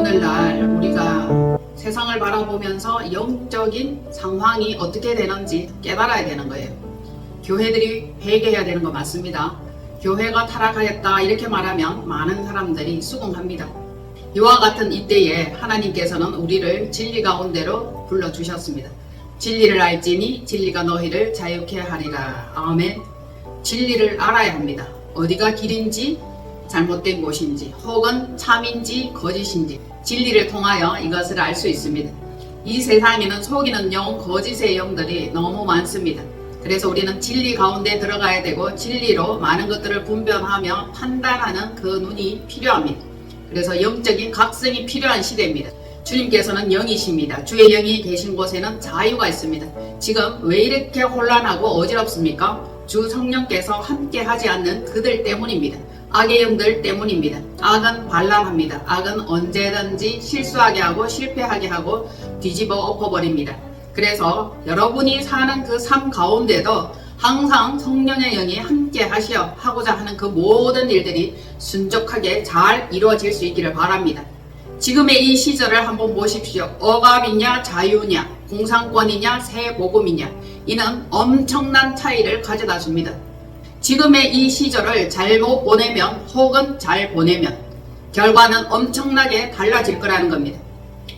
오늘날 우리가 세상을 바라보면서 영적인 상황이 어떻게 되는지 깨달아야 되는 거예요. 교회들이 회개해야 되는 거 맞습니다. 교회가 타락하였다 이렇게 말하면 많은 사람들이 수긍합니다. 이와 같은 이때에 하나님께서는 우리를 진리 가운데로 불러주셨습니다. 진리를 알지니 진리가 너희를 자유케 하리라. 아멘. 진리를 알아야 합니다. 어디가 길인지 잘못된 곳인지 혹은 참인지 거짓인지 진리를 통하여 이것을 알 수 있습니다. 이 세상에는 속이는 영, 거짓의 영들이 너무 많습니다. 그래서 우리는 진리 가운데 들어가야 되고 진리로 많은 것들을 분별하며 판단하는 그 눈이 필요합니다. 그래서 영적인 각성이 필요한 시대입니다. 주님께서는 영이십니다. 주의 영이 계신 곳에는 자유가 있습니다. 지금 왜 이렇게 혼란하고 어지럽습니까? 주 성령께서 함께 하지 않는 그들 때문입니다. 악의 영들 때문입니다. 악은 반란합니다. 악은 언제든지 실수하게 하고 실패하게 하고 뒤집어 엎어버립니다. 그래서 여러분이 사는 그 삶 가운데도 항상 성령의 영이 함께 하고자 하는 그 모든 일들이 순적하게 잘 이루어질 수 있기를 바랍니다. 지금의 이 시절을 한번 보십시오. 억압이냐 자유냐 공산권이냐 새 복음이냐 이는 엄청난 차이를 가져다 줍니다. 지금의 이 시절을 잘못 보내면 혹은 잘 보내면 결과는 엄청나게 달라질 거라는 겁니다.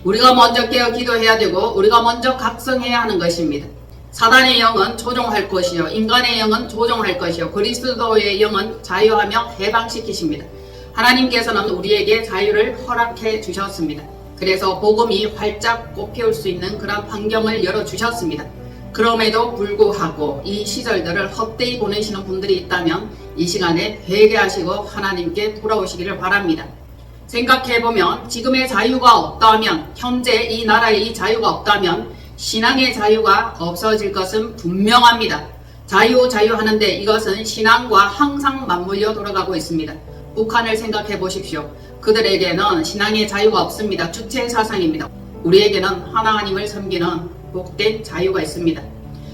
우리가 먼저 깨어 기도해야 되고 우리가 먼저 각성해야 하는 것입니다. 사단의 영은 조종할 것이요 인간의 영은 조종할 것이요 그리스도의 영은 자유하며 해방시키십니다. 하나님께서는 우리에게 자유를 허락해 주셨습니다. 그래서 복음이 활짝 꽃피울 수 있는 그런 환경을 열어주셨습니다. 그럼에도 불구하고 이 시절들을 헛되이 보내시는 분들이 있다면 이 시간에 회개하시고 하나님께 돌아오시기를 바랍니다. 생각해보면 지금의 자유가 없다면 현재 이 나라의 이 자유가 없다면 신앙의 자유가 없어질 것은 분명합니다. 자유 하는데 이것은 신앙과 항상 맞물려 돌아가고 있습니다. 북한을 생각해 보십시오. 그들에게는 신앙의 자유가 없습니다. 주체 사상입니다. 우리에게는 하나님을 섬기는 복된 자유가 있습니다.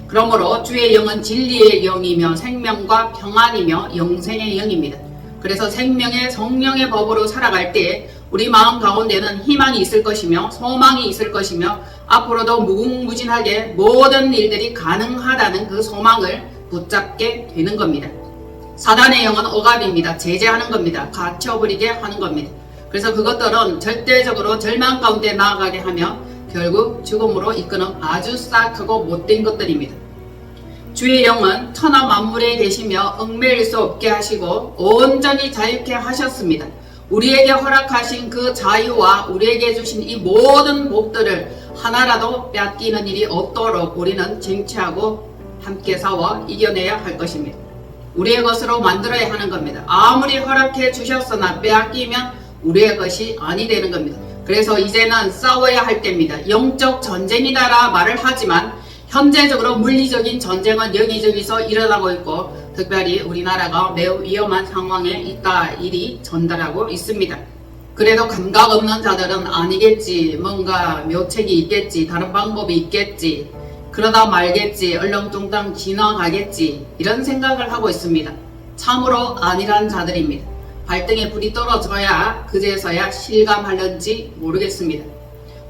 그러므로 주의 영은 진리의 영이며 생명과 평안이며 영생의 영입니다. 그래서 생명의 성령의 법으로 살아갈 때 우리 마음 가운데는 희망이 있을 것이며 소망이 있을 것이며 앞으로도 무궁무진하게 모든 일들이 가능하다는 그 소망을 붙잡게 되는 겁니다. 사단의 영은 억압입니다. 제재하는 겁니다. 갇혀버리게 하는 겁니다. 그래서 그것들은 절대적으로 절망 가운데 나아가게 하며 결국 죽음으로 이끄는 아주 싹하고 못된 것들입니다. 주의 영은 천하 만물에 계시며 얽매일 수 없게 하시고 온전히 자유케 하셨습니다. 우리에게 허락하신 그 자유와 우리에게 주신 이 모든 복들을 하나라도 뺏기는 일이 없도록 우리는 쟁취하고 함께 싸워 이겨내야 할 것입니다. 우리의 것으로 만들어야 하는 겁니다. 아무리 허락해 주셨으나 빼앗기면 우리의 것이 아니 되는 겁니다. 그래서 이제는 싸워야 할 때입니다. 영적 전쟁이다라 말을 하지만 현재적으로 물리적인 전쟁은 여기저기서 일어나고 있고 특별히 우리나라가 매우 위험한 상황에 있다 일이 전달하고 있습니다. 그래도 감각 없는 자들은 아니겠지, 뭔가 묘책이 있겠지, 다른 방법이 있겠지, 그러다 말겠지, 얼렁뚱땅 지나가겠지 이런 생각을 하고 있습니다. 참으로 아니란 자들입니다. 발등에 불이 떨어져야 그제서야 실감하는지 모르겠습니다.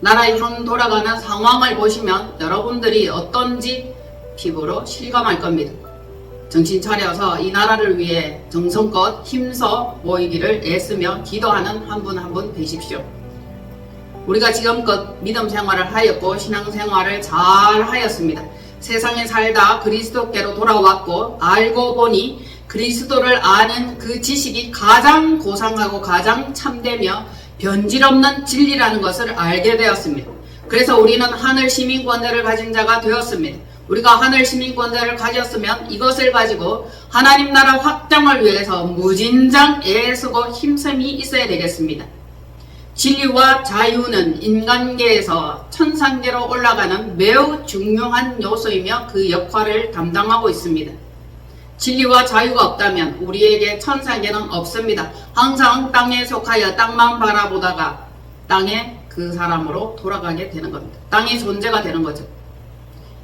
나라의 현 돌아가는 상황을 보시면 여러분들이 어떤지 피부로 실감할 겁니다. 정신 차려서 이 나라를 위해 정성껏 힘써 모이기를 애쓰며 기도하는 한 분 한 분 되십시오. 우리가 지금껏 믿음 생활을 하였고 신앙 생활을 잘 하였습니다. 세상에 살다 그리스도께로 돌아왔고 알고 보니 그리스도를 아는 그 지식이 가장 고상하고 가장 참되며 변질없는 진리라는 것을 알게 되었습니다. 그래서 우리는 하늘 시민권자를 가진 자가 되었습니다. 우리가 하늘 시민권자를 가졌으면 이것을 가지고 하나님 나라 확장을 위해서 무진장 애쓰고 힘씀이 있어야 되겠습니다. 진리와 자유는 인간계에서 천상계로 올라가는 매우 중요한 요소이며 그 역할을 담당하고 있습니다. 진리와 자유가 없다면 우리에게 천상계는 없습니다. 항상 땅에 속하여 땅만 바라보다가 땅에 그 사람으로 돌아가게 되는 겁니다. 땅의 존재가 되는 거죠.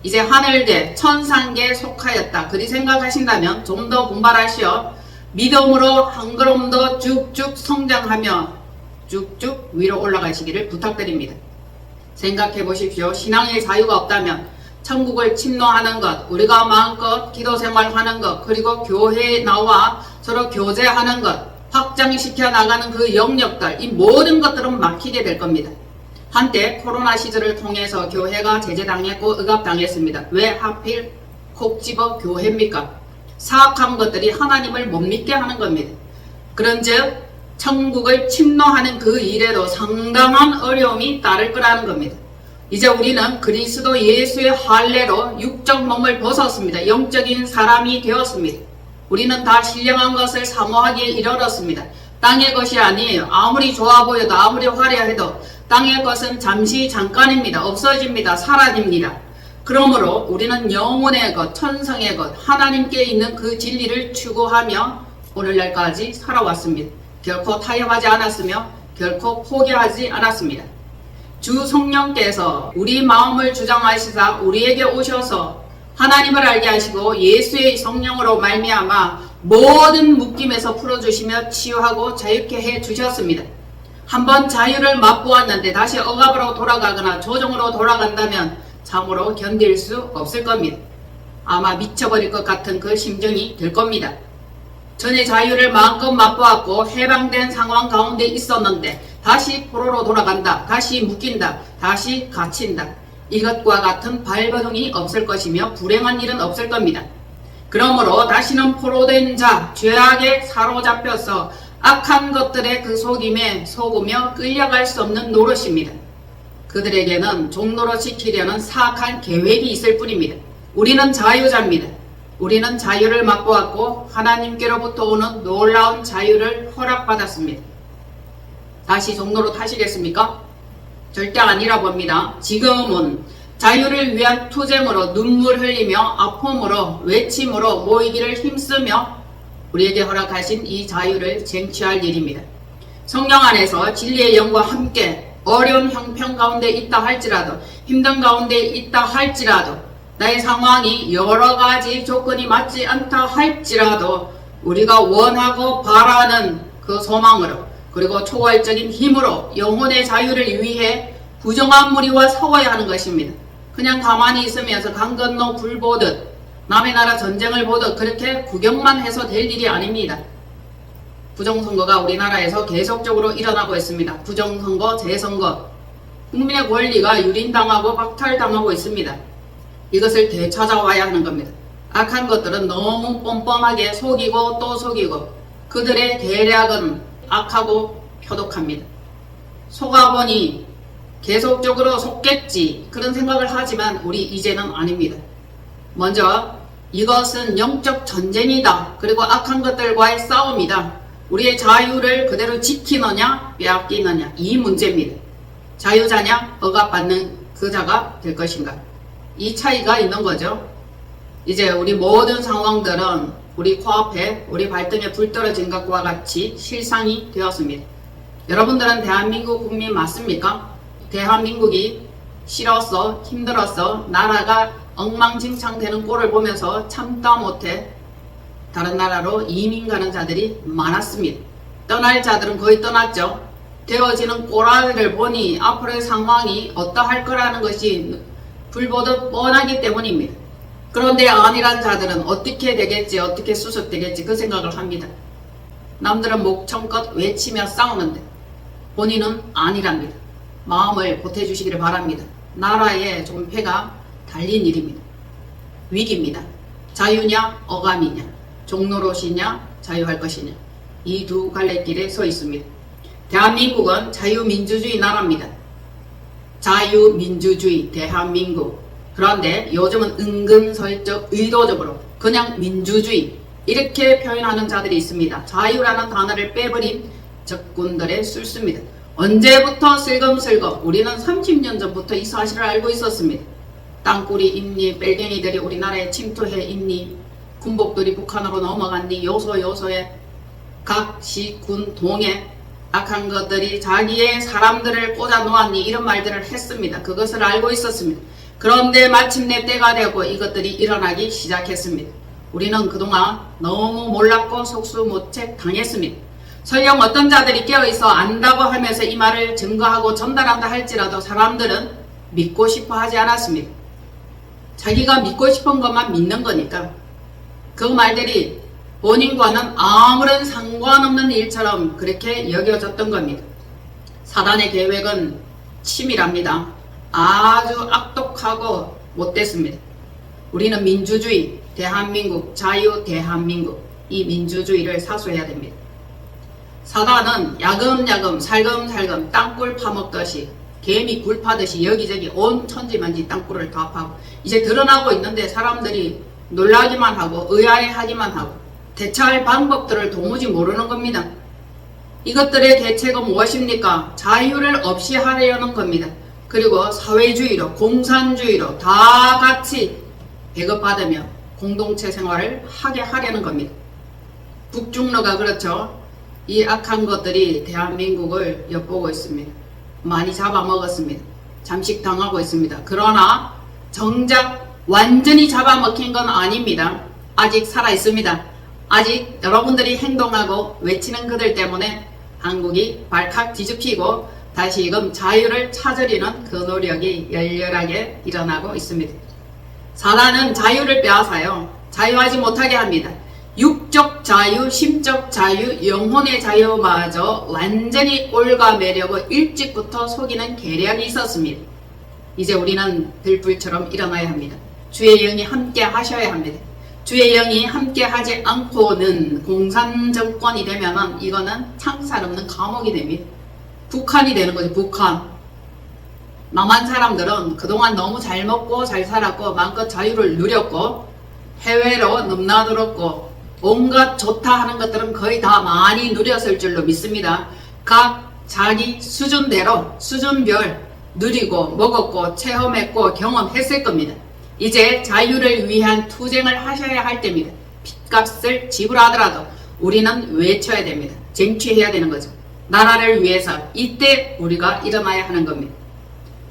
이제 하늘계, 천상계에 속하였다. 그리 생각하신다면 좀 더 분발하시어 믿음으로 한 걸음 더 쭉쭉 성장하며 쭉쭉 위로 올라가시기를 부탁드립니다. 생각해 보십시오. 신앙의 자유가 없다면 천국을 침노하는 것, 우리가 마음껏 기도 생활하는 것, 그리고 교회에 나와 서로 교제하는 것, 확장시켜 나가는 그 영역들, 이 모든 것들은 막히게 될 겁니다. 한때 코로나 시절을 통해서 교회가 제재당했고 억압당했습니다. 왜 하필 콕 집어 교회입니까? 사악한 것들이 하나님을 못 믿게 하는 겁니다. 그런즉 천국을 침노하는 그 일에도 상당한 어려움이 따를 거라는 겁니다. 이제 우리는 그리스도 예수의 할례로 육적 몸을 벗었습니다. 영적인 사람이 되었습니다. 우리는 다 신령한 것을 사모하기에 이르렀습니다. 땅의 것이 아니에요. 아무리 좋아 보여도 아무리 화려해도 땅의 것은 잠시 잠깐입니다. 없어집니다. 사라집니다. 그러므로 우리는 영혼의 것, 천성의 것, 하나님께 있는 그 진리를 추구하며 오늘날까지 살아왔습니다. 결코 타협하지 않았으며 결코 포기하지 않았습니다. 주 성령께서 우리 마음을 주장하시사 우리에게 오셔서 하나님을 알게 하시고 예수의 성령으로 말미암아 모든 묶임에서 풀어주시며 치유하고 자유케 해주셨습니다. 한번 자유를 맛보았는데 다시 억압으로 돌아가거나 조정으로 돌아간다면 참으로 견딜 수 없을 겁니다. 아마 미쳐버릴 것 같은 그 심정이 들 겁니다. 전에 자유를 마음껏 맛보았고 해방된 상황 가운데 있었는데 다시 포로로 돌아간다, 다시 묶인다, 다시 갇힌다. 이것과 같은 발버둥이 없을 것이며 불행한 일은 없을 겁니다. 그러므로 다시는 포로된 자, 죄악에 사로잡혀서 악한 것들의 그 속임에 속으며 끌려갈 수 없는 노릇입니다. 그들에게는 종노릇시키려는 사악한 계획이 있을 뿐입니다. 우리는 자유자입니다. 우리는 자유를 맛보았고 하나님께로부터 오는 놀라운 자유를 허락받았습니다. 다시 종노릇 하시겠습니까? 절대 아니라 봅니다. 지금은 자유를 위한 투쟁으로 눈물 흘리며 아픔으로 외침으로 모이기를 힘쓰며 우리에게 허락하신 이 자유를 쟁취할 일입니다. 성령 안에서 진리의 영과 함께 어려운 형편 가운데 있다 할지라도 힘든 가운데 있다 할지라도 나의 상황이 여러 가지 조건이 맞지 않다 할지라도 우리가 원하고 바라는 그 소망으로 그리고 초월적인 힘으로 영혼의 자유를 위해 부정한 무리와 싸워야 하는 것입니다. 그냥 가만히 있으면서 강 건너 불 보듯 남의 나라 전쟁을 보듯 그렇게 구경만 해서 될 일이 아닙니다. 부정선거가 우리나라에서 계속적으로 일어나고 있습니다. 부정선거, 재선거, 국민의 권리가 유린당하고 박탈당하고 있습니다. 이것을 되찾아와야 하는 겁니다. 악한 것들은 너무 뻔뻔하게 속이고 또 속이고 그들의 계략은 악하고 표독합니다. 속아보니 계속적으로 속겠지 그런 생각을 하지만 우리 이제는 아닙니다. 먼저 이것은 영적 전쟁이다. 그리고 악한 것들과의 싸움이다. 우리의 자유를 그대로 지키느냐 빼앗기느냐 이 문제입니다. 자유자냐 억압받는 그 자가 될 것인가 이 차이가 있는 거죠. 이제 우리 모든 상황들은 우리 코앞에 우리 발등에 불 떨어진 것과 같이 실상이 되었습니다. 여러분들은 대한민국 국민 맞습니까? 대한민국이 싫어서 힘들어서 나라가 엉망진창 되는 꼴을 보면서 참다 못해 다른 나라로 이민 가는 자들이 많았습니다. 떠날 자들은 거의 떠났죠. 되어지는 꼴을 보니 앞으로의 상황이 어떠할 거라는 것이 불보듯 뻔하기 때문입니다. 그런데 아니란 자들은 어떻게 되겠지 어떻게 수습되겠지 그 생각을 합니다. 남들은 목청껏 외치며 싸우는데 본인은 아니랍니다. 마음을 보태주시기를 바랍니다. 나라에 좀 패가 달린 일입니다. 위기입니다. 자유냐 억압이냐 종노릇이냐 자유할 것이냐 이 두 갈래길에 서 있습니다. 대한민국은 자유민주주의 나라입니다. 자유민주주의 대한민국. 그런데 요즘은 은근슬쩍 의도적으로 그냥 민주주의 이렇게 표현하는 자들이 있습니다. 자유라는 단어를 빼버린 적군들의 술수입니다. 언제부터 슬금슬금 우리는 30년 전부터 이 사실을 알고 있었습니다. 땅굴이 있니 빨갱이들이 우리나라에 침투해 있니 군복들이 북한으로 넘어갔니 요소요소에 각 시, 군, 동에 악한 것들이 자기의 사람들을 꽂아 놓았니 이런 말들을 했습니다. 그것을 알고 있었습니다. 그런데 마침내 때가 되고 이것들이 일어나기 시작했습니다. 우리는 그동안 너무 몰랐고 속수무책 당했습니다. 설령 어떤 자들이 깨어있어 안다고 하면서 이 말을 증거하고 전달한다 할지라도 사람들은 믿고 싶어 하지 않았습니다. 자기가 믿고 싶은 것만 믿는 거니까 그 말들이 본인과는 아무런 상관없는 일처럼 그렇게 여겨졌던 겁니다. 사단의 계획은 치밀합니다. 아주 악독하고 못됐습니다. 우리는 민주주의, 대한민국, 자유 대한민국, 이 민주주의를 사수해야 됩니다. 사단은 야금야금 살금살금 땅굴 파먹듯이 개미 굴 파듯이 여기저기 온 천지만지 땅굴을 다 파고 이제 드러나고 있는데 사람들이 놀라기만 하고 의아해하기만 하고 대처할 방법들을 도무지 모르는 겁니다. 이것들의 대책은 무엇입니까? 자유를 없이 하려는 겁니다. 그리고 사회주의로 공산주의로 다 같이 배급받으며 공동체 생활을 하게 하려는 겁니다. 북중러가 그렇죠. 이 악한 것들이 대한민국을 엿보고 있습니다. 많이 잡아먹었습니다. 잠식당하고 있습니다. 그러나 정작 완전히 잡아먹힌 건 아닙니다. 아직 살아있습니다. 아직 여러분들이 행동하고 외치는 그들 때문에 한국이 발칵 뒤집히고 다시금 자유를 찾으려는 그 노력이 열렬하게 일어나고 있습니다. 사단은 자유를 빼앗아요. 자유하지 못하게 합니다. 육적 자유, 심적 자유, 영혼의 자유마저 완전히 올가매려고 일찍부터 속이는 계략이 있었습니다. 이제 우리는 들불처럼 일어나야 합니다. 주의 영이 함께 하셔야 합니다. 주의 영이 함께 하지 않고는 공산정권이 되면은 이거는 창살 없는 감옥이 됩니다. 북한이 되는 거죠. 북한. 남한 사람들은 그동안 너무 잘 먹고 잘 살았고 마음껏 자유를 누렸고 해외로 넘나들었고 온갖 좋다 하는 것들은 거의 다 많이 누렸을 줄로 믿습니다. 각 자기 수준대로 수준별 누리고 먹었고 체험했고 경험했을 겁니다. 이제 자유를 위한 투쟁을 하셔야 할 때입니다. 핏값을 지불하더라도 우리는 외쳐야 됩니다. 쟁취해야 되는 거죠. 나라를 위해서 이때 우리가 일어나야 하는 겁니다.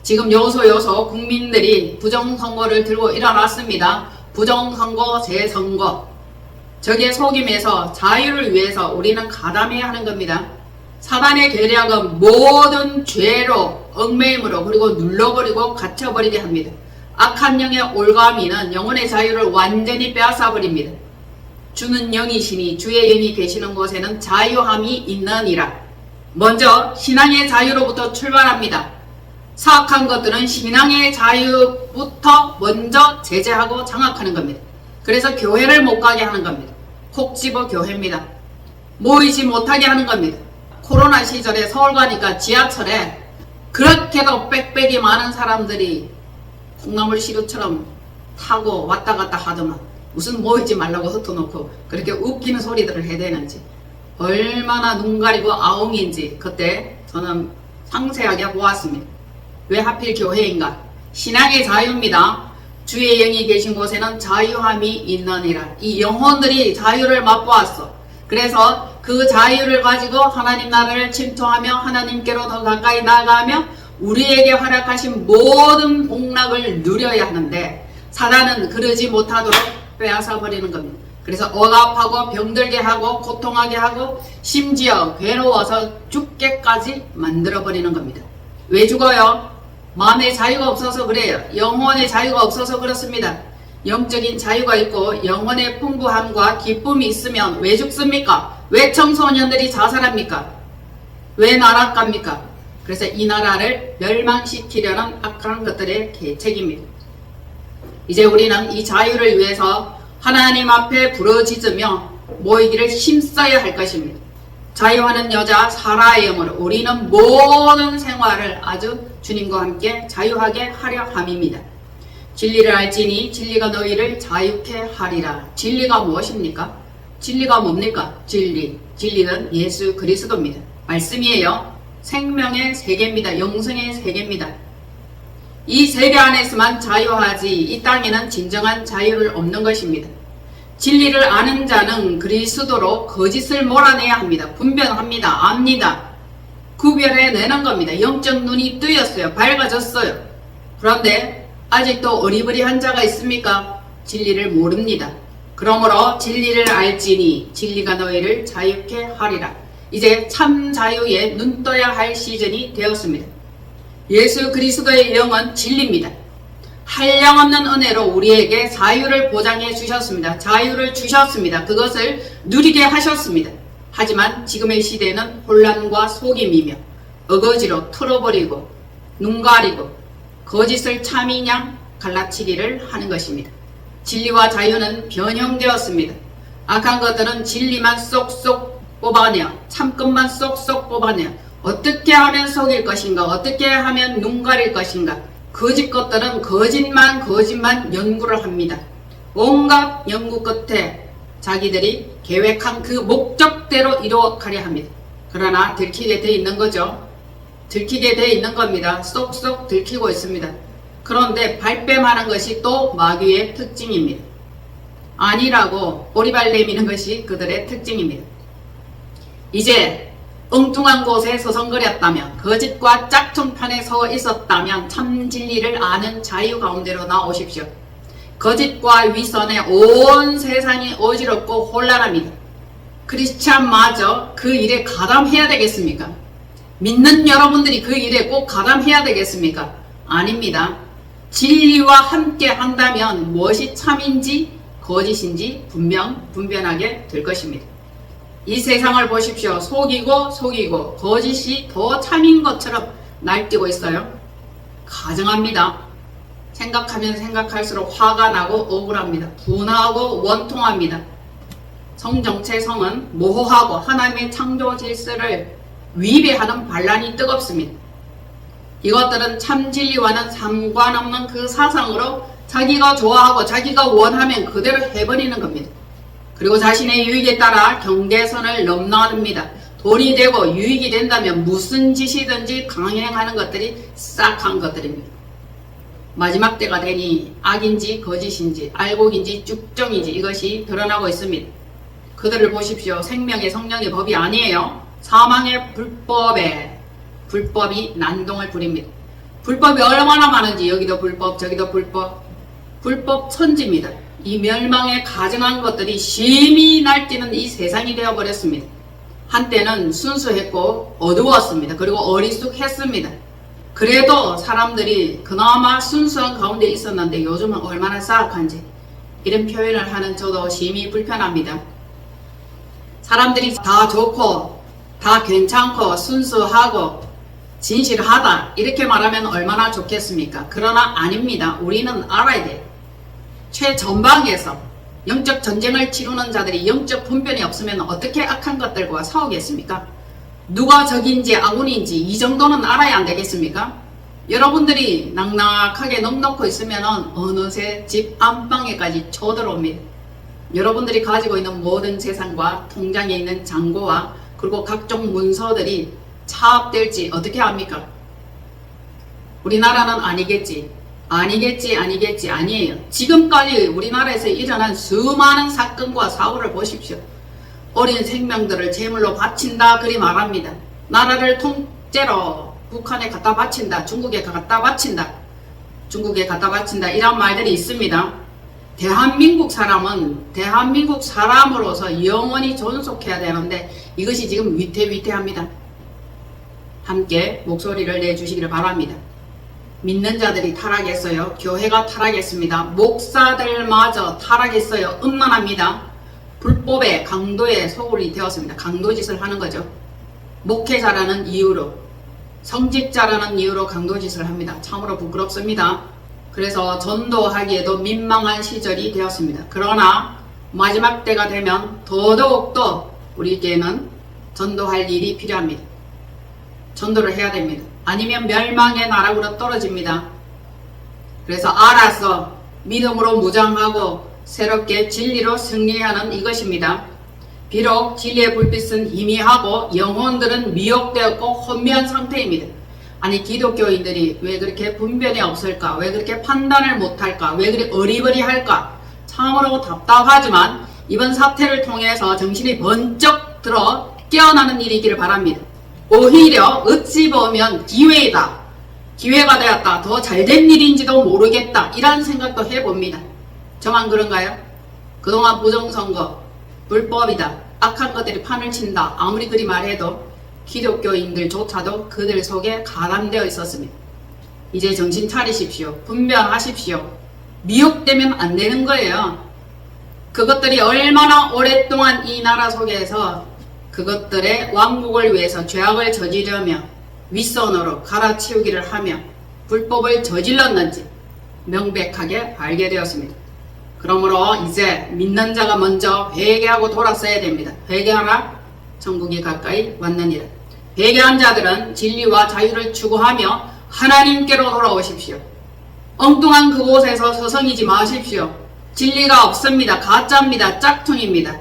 지금 요소 국민들이 부정선거를 들고 일어났습니다. 부정선거, 재선거. 적의 속임에서 자유를 위해서 우리는 가담해야 하는 겁니다. 사단의 계략은 모든 죄로 얽매임으로 그리고 눌러버리고 갇혀버리게 합니다. 악한 영의 올가미는 영혼의 자유를 완전히 빼앗아버립니다. 주는 영이시니 주의 영이 계시는 곳에는 자유함이 있느니라. 먼저 신앙의 자유로부터 출발합니다. 사악한 것들은 신앙의 자유부터 먼저 제재하고 장악하는 겁니다. 그래서 교회를 못 가게 하는 겁니다. 콕 집어 교회입니다. 모이지 못하게 하는 겁니다. 코로나 시절에 서울 가니까 지하철에 그렇게도 빽빽이 많은 사람들이 콩나물 시루처럼 타고 왔다 갔다 하더만 무슨 모이지 말라고 흩어놓고 그렇게 웃기는 소리들을 해대는지 얼마나 눈 가리고 아웅인지 그때 저는 상세하게 보았습니다. 왜 하필 교회인가? 신앙의 자유입니다. 주의 영이 계신 곳에는 자유함이 있느니라. 이 영혼들이 자유를 맛보았어. 그래서 그 자유를 가지고 하나님 나라를 침투하며 하나님께로 더 가까이 나아가며 우리에게 활약하신 모든 복락을 누려야 하는데 사단은 그러지 못하도록 빼앗아 버리는 겁니다. 그래서 억압하고 병들게 하고 고통하게 하고 심지어 괴로워서 죽게까지 만들어 버리는 겁니다. 왜 죽어요? 마음의 자유가 없어서 그래요. 영혼의 자유가 없어서 그렇습니다. 영적인 자유가 있고 영혼의 풍부함과 기쁨이 있으면 왜 죽습니까? 왜 청소년들이 자살합니까? 왜 나락갑니까? 그래서 이 나라를 멸망시키려는 악한 것들의 계책입니다. 이제 우리는 이 자유를 위해서 하나님 앞에 부르짖으며 모이기를 힘써야 할 것입니다. 자유하는 여자 사라의 영으로 우리는 모든 생활을 아주 주님과 함께 자유하게 하려 함입니다. 진리를 알지니 진리가 너희를 자유케 하리라. 진리가 무엇입니까? 진리가 뭡니까? 진리는 예수 그리스도입니다. 말씀이에요. 생명의 세계입니다. 영생의 세계입니다. 이 세계 안에서만 자유하지 이 땅에는 진정한 자유를 없는 것입니다. 진리를 아는 자는 그리스도로 거짓을 몰아내야 합니다. 분별합니다. 압니다. 구별해내는 겁니다. 영적 눈이 뜨였어요. 밝아졌어요. 그런데 아직도 어리버리한 자가 있습니까? 진리를 모릅니다. 그러므로 진리를 알지니 진리가 너희를 자유케 하리라. 이제 참 자유에 눈떠야 할 시즌이 되었습니다. 예수 그리스도의 영은 진리입니다. 한량없는 은혜로 우리에게 자유를 보장해 주셨습니다. 자유를 주셨습니다. 그것을 누리게 하셨습니다. 하지만 지금의 시대는 혼란과 속임이며 어거지로 털어버리고 눈 가리고 거짓을 참이냐 갈라치기를 하는 것입니다. 진리와 자유는 변형되었습니다. 악한 것들은 진리만 쏙쏙 뽑아내어 참끝만 쏙쏙 뽑아내어 어떻게 하면 속일 것인가, 어떻게 하면 눈 가릴 것인가, 거짓 것들은 거짓만 연구를 합니다. 온갖 연구 끝에 자기들이 계획한 그 목적대로 이루어가려 합니다. 그러나 들키게 돼 있는 거죠. 들키게 돼 있는 겁니다. 쏙쏙 들키고 있습니다. 그런데 발뺌하는 것이 또 마귀의 특징입니다. 아니라고 오리발 내미는 것이 그들의 특징입니다. 이제 엉뚱한 곳에 서성거렸다면, 거짓과 짝퉁판에 서 있었다면 참 진리를 아는 자유 가운데로 나오십시오. 거짓과 위선에 온 세상이 어지럽고 혼란합니다. 크리스찬마저 그 일에 가담해야 되겠습니까? 믿는 여러분들이 그 일에 꼭 가담해야 되겠습니까? 아닙니다. 진리와 함께 한다면 무엇이 참인지 거짓인지 분별하게 될 것입니다. 이 세상을 보십시오. 속이고 거짓이 더 참인 것처럼 날뛰고 있어요. 가증합니다. 생각하면 생각할수록 화가 나고 억울합니다. 분하고 원통합니다. 성정체성은 모호하고 하나님의 창조 질서를 위배하는 반란이 뜨겁습니다. 이것들은 참 진리와는 상관없는 그 사상으로 자기가 좋아하고 자기가 원하면 그대로 해버리는 겁니다. 그리고 자신의 유익에 따라 경계선을 넘나듭니다. 돈이 되고 유익이 된다면 무슨 짓이든지 강행하는 것들이 싹한 것들입니다. 마지막 때가 되니 악인지 거짓인지 알곡인지 쭉정인지 이것이 드러나고 있습니다. 그들을 보십시오. 생명의 성령의 법이 아니에요. 사망의 불법이 난동을 부립니다. 불법이 얼마나 많은지 여기도 불법 저기도 불법 천지입니다. 이 멸망에 가증한 것들이 심히 날뛰는 이 세상이 되어버렸습니다. 한때는 순수했고 어두웠습니다. 그리고 어리숙했습니다. 그래도 사람들이 그나마 순수한 가운데 있었는데 요즘은 얼마나 사악한지 이런 표현을 하는 저도 심히 불편합니다. 사람들이 다 좋고 다 괜찮고 순수하고 진실하다 이렇게 말하면 얼마나 좋겠습니까? 그러나 아닙니다. 우리는 알아야 돼요. 최전방에서 영적 전쟁을 치르는 자들이 영적 분별이 없으면 어떻게 악한 것들과 싸우겠습니까? 누가 적인지 아군인지 이 정도는 알아야 안 되겠습니까? 여러분들이 낭낙하게 넋놓고 있으면 어느새 집 안방에까지 쳐들어옵니다. 여러분들이 가지고 있는 모든 재산과 통장에 있는 잔고와 그리고 각종 문서들이 차압될지 어떻게 합니까? 우리나라는 아니에요. 지금까지 우리나라에서 일어난 수많은 사건과 사고를 보십시오. 어린 생명들을 제물로 바친다 그리 말합니다. 나라를 통째로 북한에 갖다 바친다, 중국에 갖다 바친다 이런 말들이 있습니다. 대한민국 사람은 대한민국 사람으로서 영원히 존속해야 되는데 이것이 지금 위태위태합니다. 함께 목소리를 내주시기를 바랍니다. 믿는 자들이 타락했어요. 교회가 타락했습니다. 목사들마저 타락했어요. 음란합니다. 불법의 강도의 소굴이 되었습니다. 강도짓을 하는 거죠. 목회자라는 이유로, 성직자라는 이유로 강도짓을 합니다. 참으로 부끄럽습니다. 그래서 전도하기에도 민망한 시절이 되었습니다. 그러나 마지막 때가 되면 더더욱더 우리에게는 전도할 일이 필요합니다. 전도를 해야 됩니다. 아니면 멸망의 나락으로 떨어집니다. 그래서 알아서 믿음으로 무장하고 새롭게 진리로 승리하는 이것입니다. 비록 진리의 불빛은 희미하고 영혼들은 미혹되었고 혼미한 상태입니다. 아니 기독교인들이 왜 그렇게 분별이 없을까? 왜 그렇게 판단을 못할까? 왜 그렇게 어리버리할까? 참으로 답답하지만 이번 사태를 통해서 정신이 번쩍 들어 깨어나는 일이 있기를 바랍니다. 오히려 어찌 보면 기회가 되었다. 더 잘된 일인지도 모르겠다. 이런 생각도 해봅니다. 저만 그런가요? 그동안 부정선거, 불법이다. 악한 것들이 판을 친다. 아무리 그리 말해도 기독교인들조차도 그들 속에 가담되어 있었습니다. 이제 정신 차리십시오. 분별하십시오. 미혹되면 안 되는 거예요. 그것들이 얼마나 오랫동안 이 나라 속에서 그것들의 왕국을 위해서 죄악을 저지르며 윗선으로 갈아치우기를 하며 불법을 저질렀는지 명백하게 알게 되었습니다. 그러므로 이제 믿는 자가 먼저 회개하고 돌았어야 됩니다. 회개하라, 천국이 가까이 왔느니라. 회개한 자들은 진리와 자유를 추구하며 하나님께로 돌아오십시오. 엉뚱한 그곳에서 서성이지 마십시오. 진리가 없습니다. 가짜입니다. 짝퉁입니다.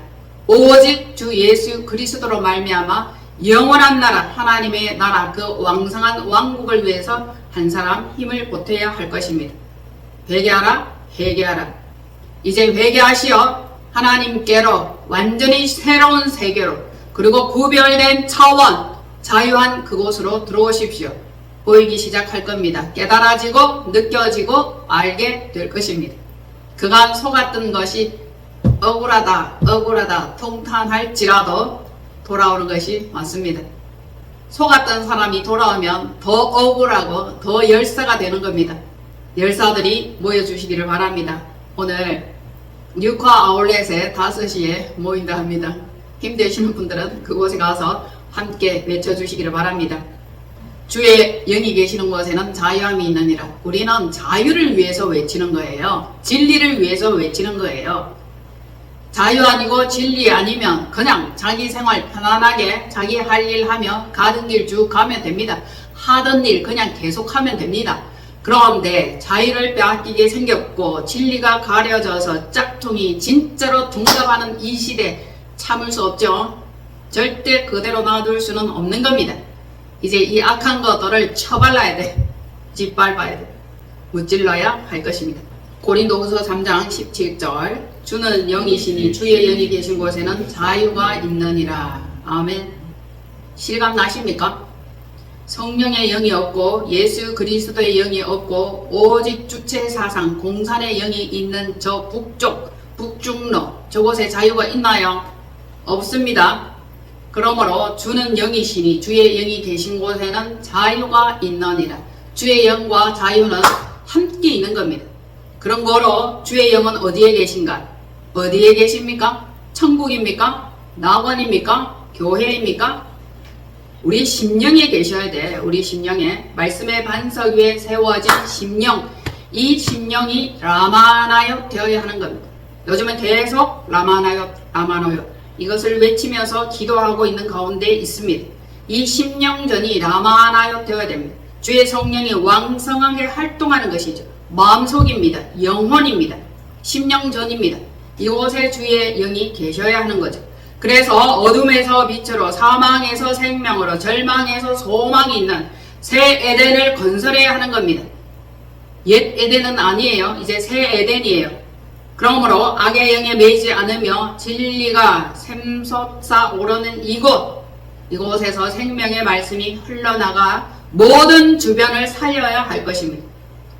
오직 주 예수 그리스도로 말미암아 영원한 나라, 하나님의 나라, 그 왕성한 왕국을 위해서 한 사람 힘을 보태야 할 것입니다. 회개하라, 회개하라. 이제 회개하시어 하나님께로 완전히 새로운 세계로, 그리고 구별된 차원, 자유한 그곳으로 들어오십시오. 보이기 시작할 겁니다. 깨달아지고 느껴지고 알게 될 것입니다. 그간 속았던 것이 억울하다 통탄할지라도 돌아오는 것이 맞습니다. 속았던 사람이 돌아오면 더 억울하고 더 열사가 되는 겁니다. 열사들이 모여주시기를 바랍니다. 오늘 뉴카 아울렛에 5시에 모인다 합니다. 힘드시는 분들은 그곳에 가서 함께 외쳐주시기를 바랍니다. 주의 영이 계시는 곳에는 자유함이 있느니라. 우리는 자유를 위해서 외치는 거예요. 진리를 위해서 외치는 거예요. 자유 아니고 진리 아니면 그냥 자기 생활 편안하게 자기 할 일 하며 가던 길 쭉 가면 됩니다. 하던 일 그냥 계속하면 됩니다. 그런데 자유를 빼앗기게 생겼고 진리가 가려져서 짝퉁이 진짜로 둔갑하는 이 시대 참을 수 없죠. 절대 그대로 놔둘 수는 없는 겁니다. 이제 이 악한 것들을 처발라야 돼. 짓밟아야 돼. 무찔러야 할 것입니다. 고린도후서 3장 17절 주는 영이시니 주의 영이 계신 곳에는 자유가 있느니라. 아멘. 실감 나십니까? 성령의 영이 없고 예수 그리스도의 영이 없고 오직 주체 사상 공산의 영이 있는 저 북중로 저곳에 자유가 있나요? 없습니다. 그러므로 주는 영이시니 주의 영이 계신 곳에는 자유가 있느니라. 주의 영과 자유는 함께 있는 겁니다. 그런 거로 주의 영은 어디에 계신가? 어디에 계십니까? 천국입니까? 낙원입니까? 교회입니까? 우리 심령에 계셔야 돼. 우리 심령에 말씀의 반석 위에 세워진 심령, 이 심령이 라마나요 되어야 하는 겁니다. 요즘은 계속 라마나요 이것을 외치면서 기도하고 있는 가운데 있습니다. 이 심령전이 라마나요 되어야 됩니다. 주의 성령이 왕성하게 활동하는 것이죠. 마음속입니다. 영혼입니다. 심령전입니다. 이곳에 주의 영이 계셔야 하는 거죠. 그래서 어둠에서 빛으로, 사망에서 생명으로, 절망에서 소망이 있는 새 에덴을 건설해야 하는 겁니다. 옛 에덴은 아니에요. 이제 새 에덴이에요. 그러므로 악의 영에 매이지 않으며 진리가 샘솟아 오르는 이곳에서 생명의 말씀이 흘러나가 모든 주변을 살려야 할 것입니다.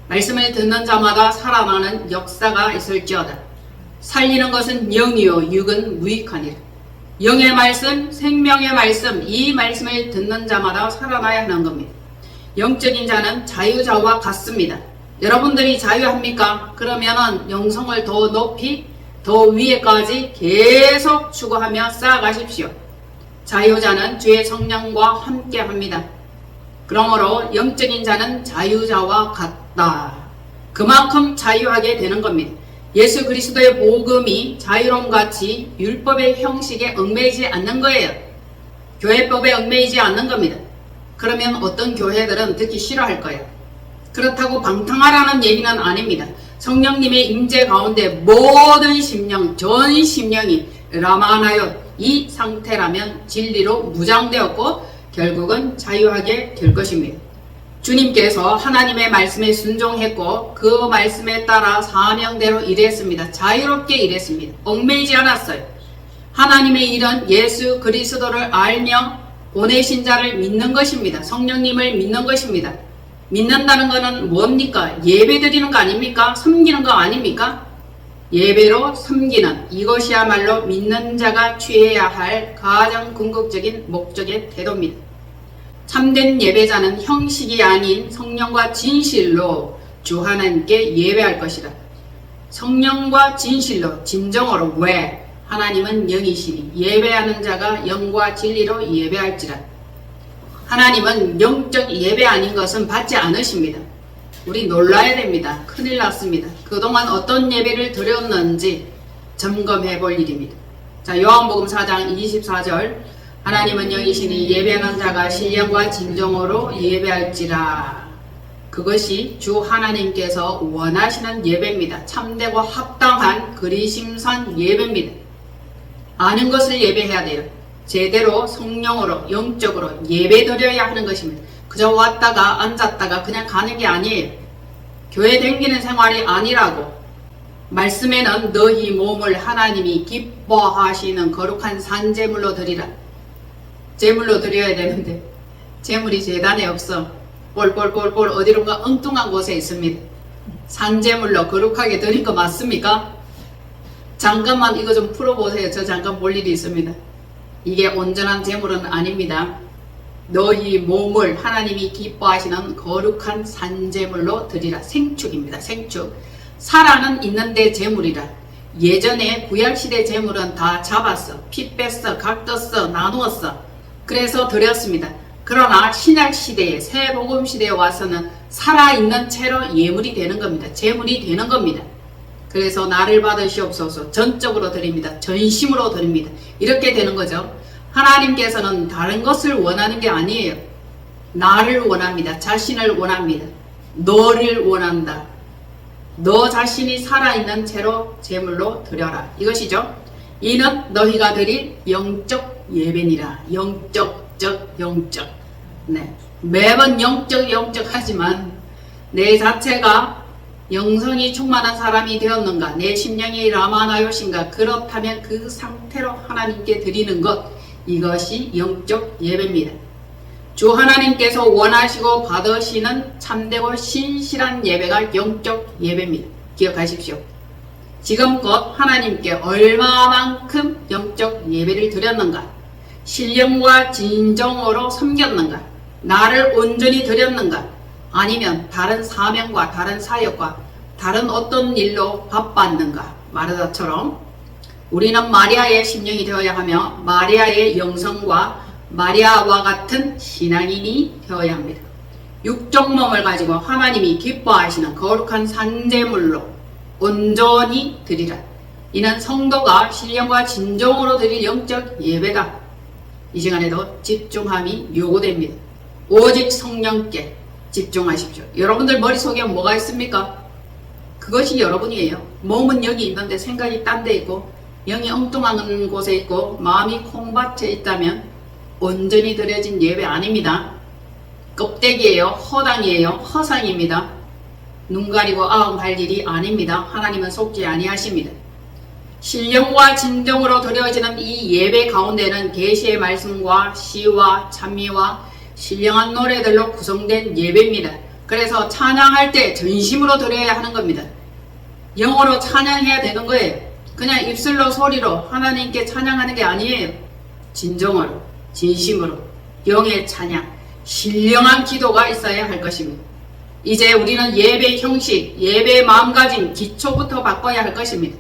말씀을 듣는 자마다 살아나는 역사가 있을지어다. 살리는 것은 영이요 육은 무익하니라. 영의 말씀, 생명의 말씀, 이 말씀을 듣는 자마다 살아나야 하는 겁니다. 영적인 자는 자유자와 같습니다. 여러분들이 자유합니까? 그러면은 영성을 더 높이, 더 위에까지 계속 추구하며 쌓아가십시오. 자유자는 주의 성령과 함께 합니다. 그러므로 영적인 자는 자유자와 같다. 그만큼 자유하게 되는 겁니다. 예수 그리스도의 복음이 자유로움같이 율법의 형식에 얽매이지 않는 거예요. 교회법에 얽매이지 않는 겁니다. 그러면 어떤 교회들은 듣기 싫어할 거예요. 그렇다고 방탕하라는 얘기는 아닙니다. 성령님의 임재 가운데 모든 심령, 전 심령이 라마나요 이 상태라면 진리로 무장되었고 결국은 자유하게 될 것입니다. 주님께서 하나님의 말씀에 순종했고 그 말씀에 따라 사명대로 일했습니다. 자유롭게 일했습니다. 얽매이지 않았어요. 하나님의 일은 예수 그리스도를 알며 보내신 자를 믿는 것입니다. 성령님을 믿는 것입니다. 믿는다는 것은 뭡니까? 예배 드리는 거 아닙니까? 섬기는 거 아닙니까? 예배로 섬기는 이것이야말로 믿는 자가 취해야 할 가장 궁극적인 목적의 태도입니다. 참된 예배자는 형식이 아닌 성령과 진실로 주 하나님께 예배할 것이다. 성령과 진실로 진정으로 왜? 하나님은 영이시니 예배하는 자가 영과 진리로 예배할지라. 하나님은 영적 예배 아닌 것은 받지 않으십니다. 우리 놀라야 됩니다. 큰일 났습니다. 그동안 어떤 예배를 드렸는지 점검해 볼 일입니다. 자, 요한복음 4장 24절 하나님은 영이시니 예배하는 자가 신령과 진정으로 예배할지라. 그것이 주 하나님께서 원하시는 예배입니다. 참되고 합당한 그리심산 예배입니다. 아는 것을 예배해야 돼요. 제대로 성령으로 영적으로 예배드려야 하는 것입니다. 그저 왔다가 앉았다가 그냥 가는 게 아니에요. 교회 댕기는 생활이 아니라고. 말씀에는 너희 몸을 하나님이 기뻐하시는 거룩한 산제물로 드리라. 제물로 드려야 되는데 제물이 제단에 없어. 볼 어디론가 엉뚱한 곳에 있습니다. 산제물로 거룩하게 드린 거 맞습니까? 잠깐만 이거 좀 풀어보세요. 저 잠깐 볼 일이 있습니다. 이게 온전한 제물은 아닙니다. 너희 몸을 하나님이 기뻐하시는 거룩한 산제물로 드리라. 생축입니다. 생축. 살아는 있는데 제물이라. 예전에 구약시대 제물은 다 잡았어. 피 뺐어. 각 떴어. 나누었어. 그래서 드렸습니다. 그러나 신약시대에 새복음시대에 와서는 살아있는 채로 예물이 되는 겁니다. 제물이 되는 겁니다. 그래서 나를 받으시옵소서. 전적으로 드립니다. 전심으로 드립니다. 이렇게 되는 거죠. 하나님께서는 다른 것을 원하는 게 아니에요. 나를 원합니다. 자신을 원합니다. 너를 원한다. 너 자신이 살아있는 채로 제물로 드려라. 이것이죠. 이는 너희가 드릴 영적 예배니라. 영적. 네. 매번 영적 하지만 내 자체가 영성이 충만한 사람이 되었는가? 내 심령이 라마나요신가? 그렇다면 그 상태로 하나님께 드리는 것, 이것이 영적 예배입니다. 주 하나님께서 원하시고 받으시는 참되고 신실한 예배가 영적 예배입니다. 기억하십시오. 지금껏 하나님께 얼마만큼 영적 예배를 드렸는가? 신령과 진정으로 섬겼는가? 나를 온전히 드렸는가? 아니면 다른 사명과 다른 사역과 다른 어떤 일로 바빴는가? 마르다처럼 우리는 마리아의 심령이 되어야 하며 마리아의 영성과 마리아와 같은 신앙인이 되어야 합니다. 육적 몸을 가지고 하나님이 기뻐하시는 거룩한 산제물로 온전히 드리라. 이는 성도가 신령과 진정으로 드릴 영적 예배다. 이 시간에도 집중함이 요구됩니다. 오직 성령께 집중하십시오. 여러분들 머릿속에 뭐가 있습니까? 그것이 여러분이에요. 몸은 여기 있는데 생각이 딴 데 있고 영이 엉뚱한 곳에 있고 마음이 콩밭에 있다면 온전히 드려진 예배 아닙니다. 껍데기예요. 허당이에요. 허상입니다. 눈 가리고 아웅할 일이 아닙니다. 하나님은 속지 아니하십니다. 신령과 진정으로 드려지는 이 예배 가운데는 계시의 말씀과 시와 찬미와 신령한 노래들로 구성된 예배입니다. 그래서 찬양할 때 전심으로 드려야 하는 겁니다. 영어로 찬양해야 되는 거예요. 그냥 입술로 소리로 하나님께 찬양하는 게 아니에요. 진정으로 진심으로 영의 찬양, 신령한 기도가 있어야 할 것입니다. 이제 우리는 예배 형식, 예배 마음가짐, 기초부터 바꿔야 할 것입니다.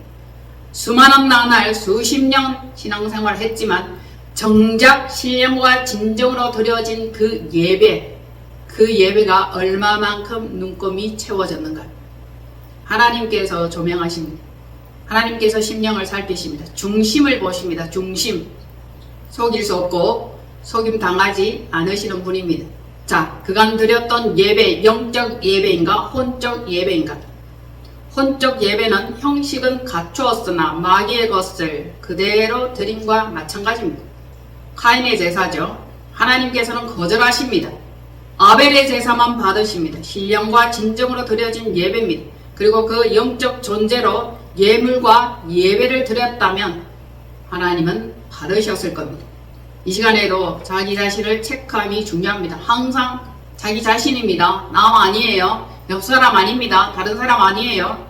수많은 나날 수십 년 신앙생활을 했지만 정작 신령과 진정으로 드려진 그 예배가 얼마만큼 눈금이 채워졌는가? 하나님께서 조명하십니다. 하나님께서 심령을 살피십니다. 중심을 보십니다. 중심. 속일 수 없고 속임 당하지 않으시는 분입니다. 자, 그간 드렸던 예배, 영적 예배인가 혼적 예배인가? 혼적 예배는 형식은 갖추었으나 마귀의 것을 그대로 드림과 마찬가지입니다. 카인의 제사죠. 하나님께서는 거절하십니다. 아벨의 제사만 받으십니다. 신령과 진정으로 드려진 예배입니다. 그리고 그 영적 존재로 예물과 예배를 드렸다면 하나님은 받으셨을 겁니다. 이 시간에도 자기 자신을 체크함이 중요합니다. 항상 자기 자신입니다. 남 아니에요. 옆 사람 아닙니다. 다른 사람 아니에요.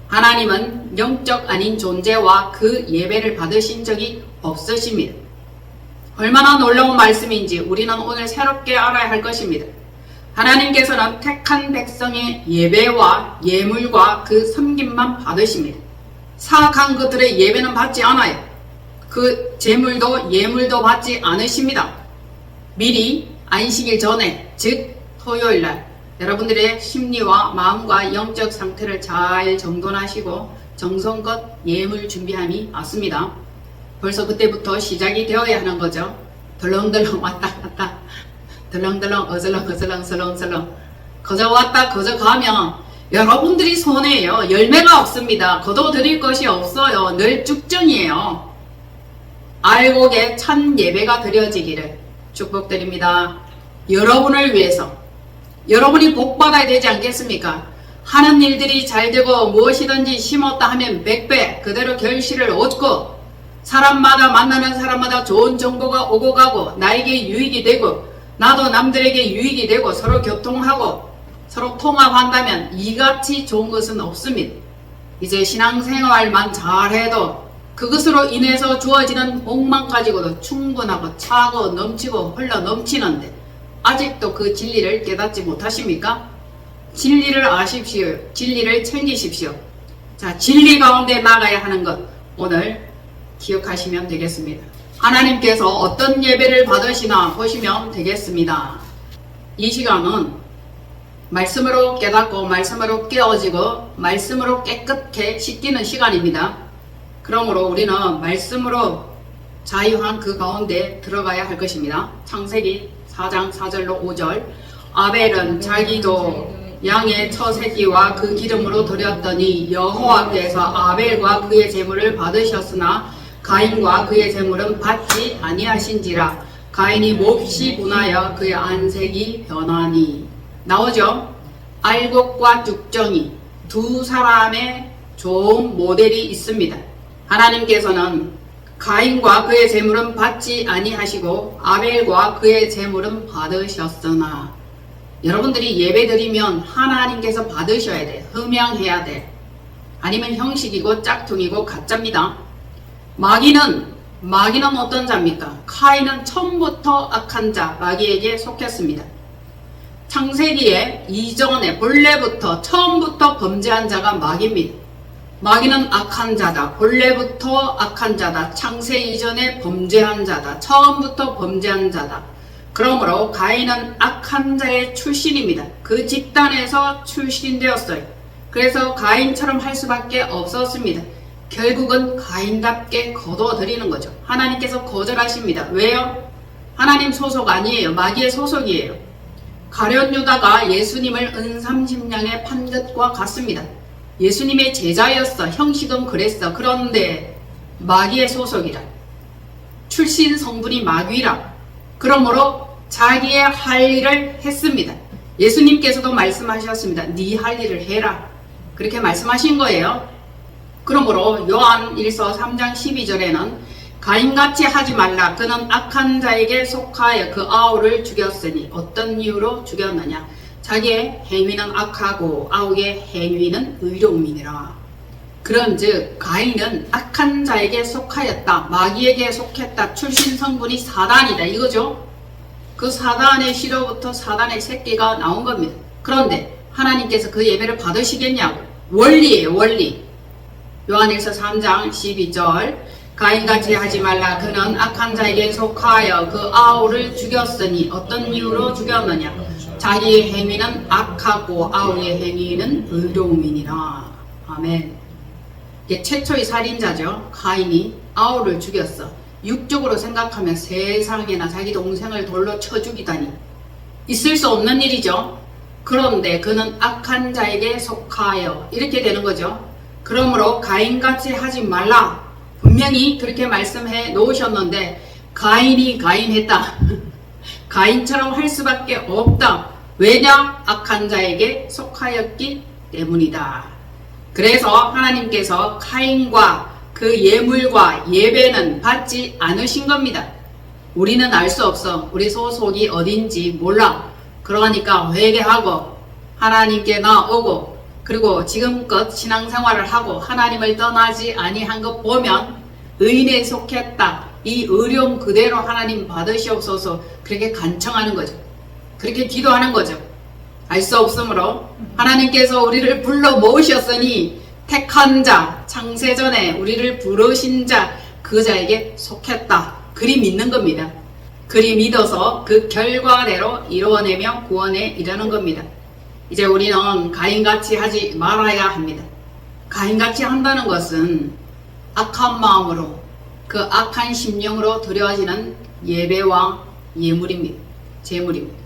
하나님은 영적 아닌 존재와 그 예배를 받으신 적이 없으십니다. 얼마나 놀라운 말씀인지 우리는 오늘 새롭게 알아야 할 것입니다. 하나님께서는 택한 백성의 예배와 예물과 그 섬김만 받으십니다. 사악한 것들의 예배는 받지 않아요. 그 제물도 예물도 받지 않으십니다. 미리 안식일 전에, 즉 토요일날 여러분들의 심리와 마음과 영적 상태를 잘 정돈하시고 정성껏 예물 준비함이 맞습니다. 벌써 그때부터 시작이 되어야 하는 거죠. 덜렁덜렁 왔다 갔다, 덜렁덜렁 어슬렁어슬렁 설렁설렁 거저 왔다 거저 가면 여러분들이 손해예요. 열매가 없습니다. 거둬들일 것이 없어요. 늘 쭉정이에요. 알곡에 찬 예배가 드려지기를 축복드립니다. 여러분을 위해서 여러분이 복받아야 되지 않겠습니까? 하는 일들이 잘 되고 무엇이든지 심었다 하면 100배 그대로 결실을 얻고 사람마다 만나는 사람마다 좋은 정보가 오고 가고 나에게 유익이 되고 나도 남들에게 유익이 되고 서로 교통하고 서로 통합한다면 이같이 좋은 것은 없습니다. 이제 신앙생활만 잘해도 그것으로 인해서 주어지는 복만 가지고도 충분하고 차고 넘치고 흘러 넘치는데 아직도 그 진리를 깨닫지 못하십니까? 진리를 아십시오. 진리를 챙기십시오. 자, 진리 가운데 나가야 하는 것 오늘 기억하시면 되겠습니다. 하나님께서 어떤 예배를 받으시나 보시면 되겠습니다. 이 시간은 말씀으로 깨닫고 말씀으로 깨어지고 말씀으로 깨끗게 씻기는 시간입니다. 그러므로 우리는 말씀으로 자유한 그 가운데 들어가야 할 것입니다. 창세기 4장 4절로 5절 아벨은 자기도 양의 처새끼와 그 기름으로 드렸더니 여호와께서 아벨과 그의 제물을 받으셨으나 가인과 그의 제물은 받지 아니하신지라. 가인이 몹시 분하여 그의 안색이 변하니. 나오죠? 알곡과 쭉정이 두 사람의 좋은 모델이 있습니다. 하나님께서는 가인과 그의 제물은 받지 아니하시고 아벨과 그의 제물은 받으셨으나. 여러분들이 예배드리면 하나님께서 받으셔야 돼. 흠양해야 돼. 아니면 형식이고 짝퉁이고 가짜입니다. 마귀는 어떤 자입니까? 카인은 처음부터 악한 자, 마귀에게 속했습니다. 창세기에 이전에 본래부터 처음부터 범죄한 자가 마귀입니다. 마귀는 악한 자다. 본래부터 악한 자다. 창세 이전에 범죄한 자다. 처음부터 범죄한 자다. 그러므로 가인은 악한 자의 출신입니다. 그 집단에서 출신되었어요. 그래서 가인처럼 할 수밖에 없었습니다. 결국은 가인답게 거둬들이는 거죠. 하나님께서 거절하십니다. 왜요? 하나님 소속 아니에요. 마귀의 소속이에요. 가룟 유다가 예수님을 은삼십냥에 판 것과 같습니다. 예수님의 제자였어. 형식은 그랬어. 그런데 마귀의 소속이라. 출신 성분이 마귀라. 그러므로 자기의 할 일을 했습니다. 예수님께서도 말씀하셨습니다. 네 할 일을 해라. 그렇게 말씀하신 거예요. 그러므로 요한 1서 3장 12절에는 가인같이 하지 말라. 그는 악한 자에게 속하여 그 아우를 죽였으니. 어떤 이유로 죽였느냐? 자기의 행위는 악하고 아우의 행위는 의로움이니라. 그런즉 가인은 악한 자에게 속하였다. 마귀에게 속했다. 출신 성분이 사단이다. 이거죠. 그 사단의 씨로부터 사단의 새끼가 나온 겁니다. 그런데 하나님께서 그 예배를 받으시겠냐고. 원리예요. 원리. 요한일서 3장 12절 가인같이 하지 말라. 그는 악한 자에게 속하여 그 아우를 죽였으니. 어떤 이유로 죽였느냐? 자기의 행위는 악하고 아우의 행위는 의로움이니라. 아멘. 이게 최초의 살인자죠. 가인이 아우를 죽였어. 육적으로 생각하면 세상에나 자기 동생을 돌로 쳐 죽이다니. 있을 수 없는 일이죠. 그런데 그는 악한 자에게 속하여 이렇게 되는 거죠. 그러므로 가인같이 하지 말라. 분명히 그렇게 말씀해 놓으셨는데 가인이 가인했다. 가인처럼 할 수밖에 없다. 왜냐? 악한 자에게 속하였기 때문이다. 그래서 하나님께서 가인과 그 예물과 예배는 받지 않으신 겁니다. 우리는 알 수 없어. 우리 소속이 어딘지 몰라. 그러니까 회개하고 하나님께 나오고 그리고 지금껏 신앙생활을 하고 하나님을 떠나지 아니한 것 보면 의인에 속했다. 이 의로움 그대로 하나님 받으시옵소서 그렇게 간청하는 거죠. 그렇게 기도하는 거죠. 알 수 없으므로 하나님께서 우리를 불러 모으셨으니 택한 자, 창세전에 우리를 부르신 자, 그 자에게 속했다. 그리 믿는 겁니다. 그리 믿어서 그 결과대로 이루어내며 구원에 이르는 겁니다. 이제 우리는 가인같이 하지 말아야 합니다. 가인같이 한다는 것은 악한 마음으로 그 악한 심령으로 드려지는 예배와 예물입니다. 제물입니다.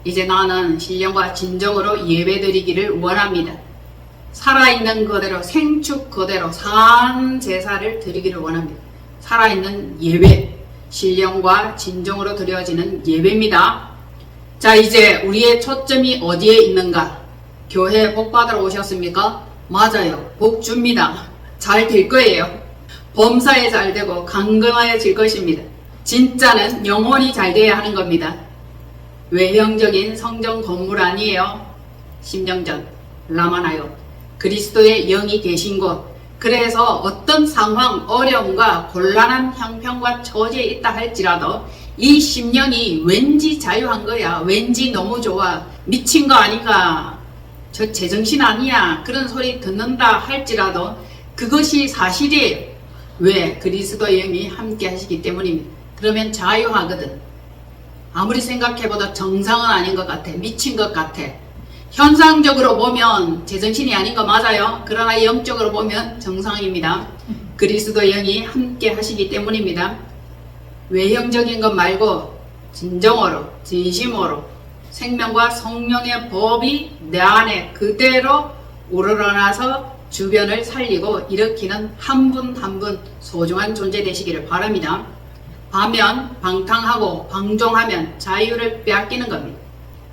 이제 나는 신령과 진정으로 예배드리기를 원합니다. 살아있는 그대로 생축 그대로 산 제사를 드리기를 원합니다. 살아있는 예배, 신령과 진정으로 드려지는 예배입니다. 자, 이제 우리의 초점이 어디에 있는가? 교회 복 받으러 오셨습니까? 맞아요. 복 줍니다. 잘 될 거예요. 범사에 잘 되고 강건하여질 것입니다. 진짜는 영혼이 잘 돼야 하는 겁니다. 외형적인 성전 건물 아니에요. 심정전, 라마나요. 그리스도의 영이 계신 곳. 그래서 어떤 상황, 어려움과 곤란한 형편과 처지에 있다 할지라도 이 심령이 왠지 자유한 거야. 왠지 너무 좋아. 미친 거 아닌가. 저 제정신 아니야. 그런 소리 듣는다 할지라도 그것이 사실이에요. 왜? 그리스도의 영이 함께 하시기 때문입니다. 그러면 자유하거든. 아무리 생각해봐도 정상은 아닌 것 같아. 미친 것 같아. 현상적으로 보면 제정신이 아닌 거 맞아요. 그러나 영적으로 보면 정상입니다. 그리스도 영이 함께 하시기 때문입니다. 외형적인 것 말고 진정으로 진심으로 생명과 성령의 법이 내 안에 그대로 우러나서 주변을 살리고 일으키는 한 분 한 분 소중한 존재 되시기를 바랍니다. 반면 방탕하고 방종하면 자유를 빼앗기는 겁니다.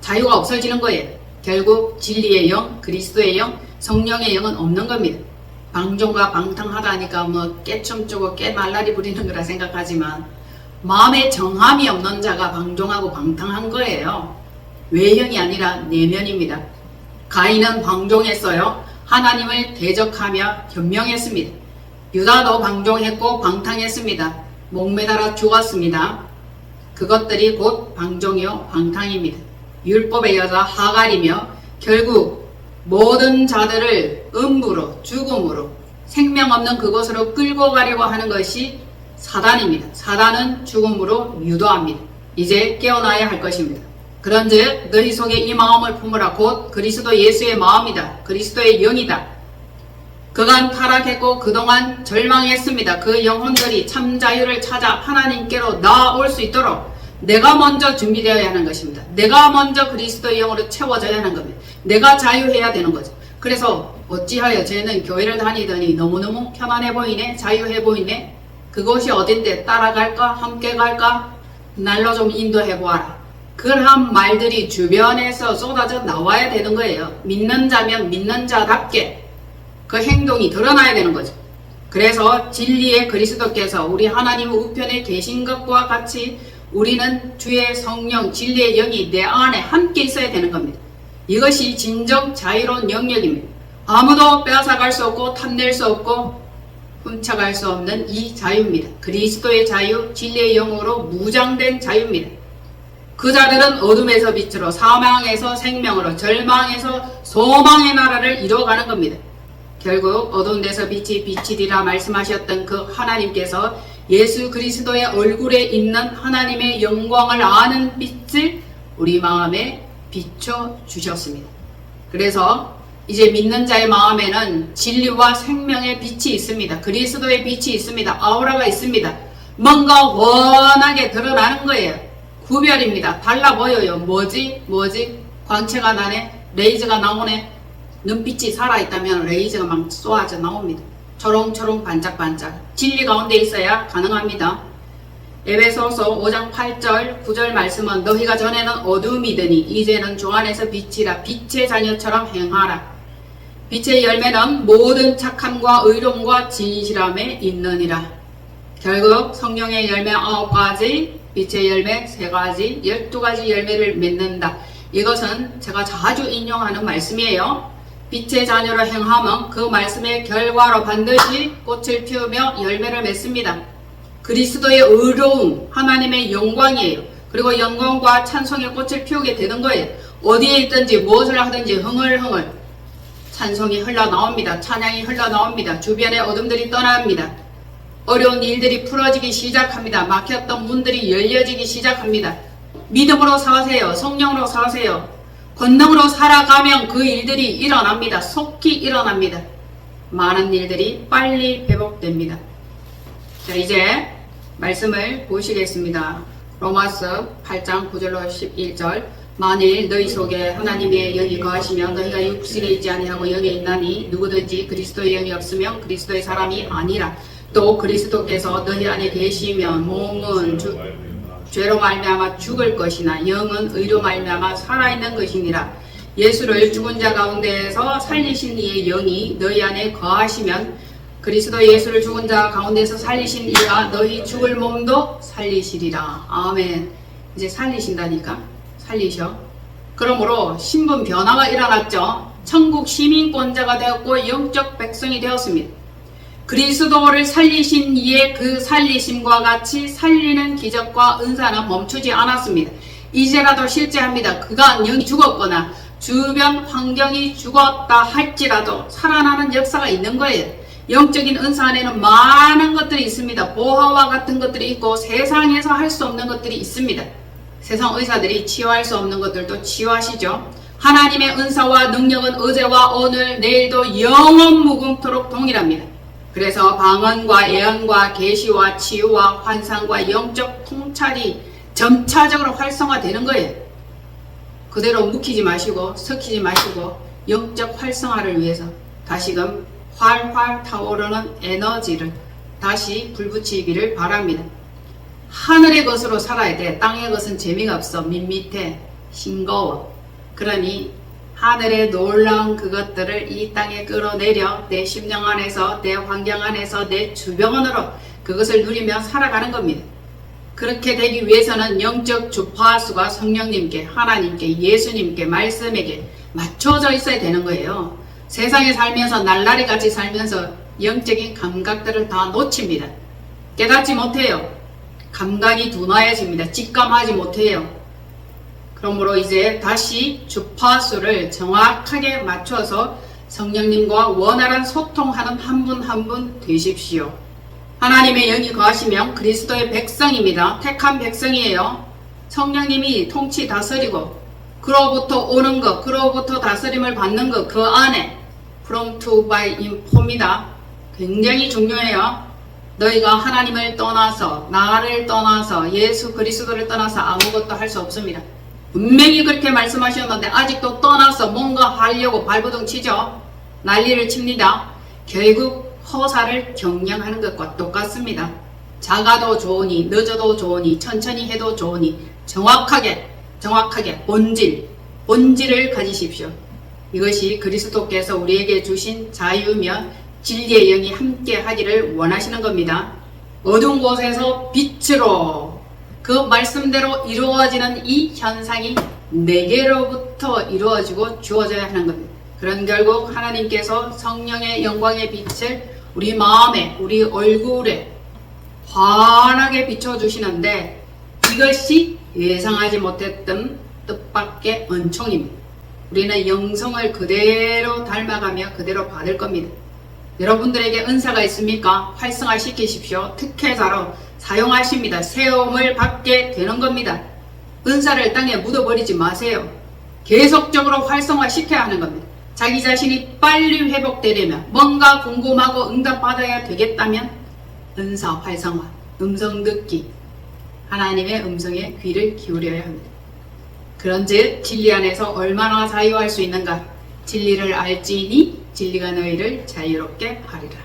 자유가 없어지는 거예요. 결국 진리의 영, 그리스도의 영, 성령의 영은 없는 겁니다. 방종과 방탕하다니까 뭐 깨춤추고 깨말라리 부리는 거라 생각하지만 마음에 정함이 없는 자가 방종하고 방탕한 거예요. 외형이 아니라 내면입니다. 가인은 방종했어요. 하나님을 대적하며 변명했습니다. 유다도 방종했고 방탕했습니다. 목매달아 죽었습니다. 그것들이 곧 방종이요 방탕입니다. 율법의 여자 하갈이며 결국 모든 자들을 음부로 죽음으로 생명 없는 그곳으로 끌고 가려고 하는 것이 사단입니다. 사단은 죽음으로 유도합니다. 이제 깨어나야 할 것입니다. 그런즉 너희 속에 이 마음을 품으라. 곧 그리스도 예수의 마음이다. 그리스도의 영이다. 그간 타락했고 그동안 절망했습니다. 그 영혼들이 참 자유를 찾아 하나님께로 나아올 수 있도록 내가 먼저 준비되어야 하는 것입니다. 내가 먼저 그리스도의 영으로 채워져야 하는 겁니다. 내가 자유해야 되는 거죠. 그래서 어찌하여 쟤는 교회를 다니더니 너무너무 편안해 보이네, 자유해 보이네. 그것이 어딘데 따라갈까? 함께 갈까? 날로 좀 인도해 보아라. 그러한 말들이 주변에서 쏟아져 나와야 되는 거예요. 믿는 자면 믿는 자답게 그 행동이 드러나야 되는 거죠. 그래서 진리의 그리스도께서 우리 하나님 우편에 계신 것과 같이 우리는 주의 성령 진리의 영이 내 안에 함께 있어야 되는 겁니다. 이것이 진정 자유로운 영역입니다. 아무도 빼앗아갈 수 없고 탐낼 수 없고 훔쳐갈 수 없는 이 자유입니다. 그리스도의 자유, 진리의 영으로 무장된 자유입니다. 그 자들은 어둠에서 빛으로, 사망에서 생명으로, 절망에서 소망의 나라를 이루어가는 겁니다. 결국 어두운 데서 빛이 비치리라 말씀하셨던 그 하나님께서 예수 그리스도의 얼굴에 있는 하나님의 영광을 아는 빛을 우리 마음에 비춰 주셨습니다. 그래서 이제 믿는 자의 마음에는 진리와 생명의 빛이 있습니다. 그리스도의 빛이 있습니다. 아우라가 있습니다. 뭔가 훤하게 드러나는 거예요. 구별입니다. 달라 보여요. 뭐지? 광채가 나네? 레이저가 나오네? 눈빛이 살아있다면 레이저가 막 쏘아져 나옵니다. 초롱초롱 반짝반짝. 진리 가운데 있어야 가능합니다. 에베소서 5장 8절 9절 말씀은 너희가 전에는 어둠이더니 이제는 주 안에서 빛이라. 빛의 자녀처럼 행하라. 빛의 열매는 모든 착함과 의로움과 진실함에 있느니라. 결국 성령의 열매 9가지, 빛의 열매 3가지, 12가지 열매를 맺는다. 이것은 제가 자주 인용하는 말씀이에요. 빛의 자녀로 행함은 그 말씀의 결과로 반드시 꽃을 피우며 열매를 맺습니다. 그리스도의 의로움, 하나님의 영광이에요. 그리고 영광과 찬송의 꽃을 피우게 되는 거예요. 어디에 있든지 무엇을 하든지 흥얼흥얼 찬송이 흘러나옵니다. 찬양이 흘러나옵니다. 주변의 어둠들이 떠납니다. 어려운 일들이 풀어지기 시작합니다. 막혔던 문들이 열려지기 시작합니다. 믿음으로 사세요. 성령으로 사세요. 권능으로 살아가면 그 일들이 일어납니다. 속히 일어납니다. 많은 일들이 빨리 회복됩니다. 자, 이제 말씀을 보시겠습니다. 로마서 8장 9절로 11절. 만일 너희 속에 하나님의 영이 거하시면 너희가 육신에 있지 아니하고 영에 있나니 누구든지 그리스도의 영이 없으면 그리스도의 사람이 아니라. 또 그리스도께서 너희 안에 계시면 몸은 죄로 말미암아 죽을 것이나 영은 의로 말미암아 살아있는 것이니라. 예수를 죽은 자 가운데에서 살리신 이의 영이 너희 안에 거하시면 그리스도 예수를 죽은 자 가운데서 살리신 이가 너희 죽을 몸도 살리시리라. 아멘. 이제 살리신다니까. 살리셔. 그러므로 신분 변화가 일어났죠. 천국 시민권자가 되었고 영적 백성이 되었습니다. 그리스도를 살리신 이의 그 살리심과 같이 살리는 기적과 은사는 멈추지 않았습니다. 이제라도 실제합니다. 그가 영이 죽었거나 주변 환경이 죽었다 할지라도 살아나는 역사가 있는 거예요. 영적인 은사 안에는 많은 것들이 있습니다. 보화와 같은 것들이 있고 세상에서 할 수 없는 것들이 있습니다. 세상 의사들이 치유할 수 없는 것들도 치유하시죠. 하나님의 은사와 능력은 어제와 오늘 내일도 영원 무궁토록 동일합니다. 그래서 방언과 예언과 계시와 치유와 환상과 영적 통찰이 점차적으로 활성화되는 거예요. 그대로 묵히지 마시고 섞이지 마시고 영적 활성화를 위해서 다시금 활활 타오르는 에너지를 다시 불붙이기를 바랍니다. 하늘의 것으로 살아야 돼. 땅의 것은 재미가 없어. 밋밋해. 싱거워. 그러니 하늘의 놀라운 그것들을 이 땅에 끌어내려 내 심령 안에서, 내 환경 안에서, 내 주변으로 그것을 누리며 살아가는 겁니다. 그렇게 되기 위해서는 영적 주파수가 성령님께, 하나님께, 예수님께, 말씀에게 맞춰져 있어야 되는 거예요. 세상에 살면서 날라리 같이 살면서 영적인 감각들을 다 놓칩니다. 깨닫지 못해요. 감각이 둔화해집니다. 직감하지 못해요. 그러므로 이제 다시 주파수를 정확하게 맞춰서 성령님과 원활한 소통하는 한 분 한 분 되십시오. 하나님의 영이 거하시면 그리스도의 백성입니다. 택한 백성이에요. 성령님이 통치 다스리고 그로부터 오는 것, 그로부터 다스림을 받는 것, 그 안에 from to by info입니다. 굉장히 중요해요. 너희가 하나님을 떠나서, 나를 떠나서, 예수 그리스도를 떠나서 아무것도 할 수 없습니다. 분명히 그렇게 말씀하셨는데 아직도 떠나서 뭔가 하려고 발버둥 치죠. 난리를 칩니다. 결국 허사를 경영하는 것과 똑같습니다. 작아도 좋으니, 늦어도 좋으니, 천천히 해도 좋으니 정확하게 본질을 가지십시오. 이것이 그리스도께서 우리에게 주신 자유며 진리의 영이 함께 하기를 원하시는 겁니다. 어두운 곳에서 빛으로 그 말씀대로 이루어지는 이 현상이 내게로부터 이루어지고 주어져야 하는 겁니다. 그런 결국 하나님께서 성령의 영광의 빛을 우리 마음에, 우리 얼굴에 환하게 비춰주시는데 이것이 예상하지 못했던 뜻밖의 은총입니다. 우리는 영성을 그대로 닮아가며 그대로 받을 겁니다. 여러분들에게 은사가 있습니까? 활성화시키십시오. 특혜자로 사용하십니다. 세움을 받게 되는 겁니다. 은사를 땅에 묻어버리지 마세요. 계속적으로 활성화시켜야 하는 겁니다. 자기 자신이 빨리 회복되려면, 뭔가 궁금하고 응답받아야 되겠다면 은사 활성화, 음성 듣기, 하나님의 음성에 귀를 기울여야 합니다. 그런즉 진리 안에서 얼마나 자유할 수 있는가? 진리를 알지니 진리가 너희를 자유롭게 하리라.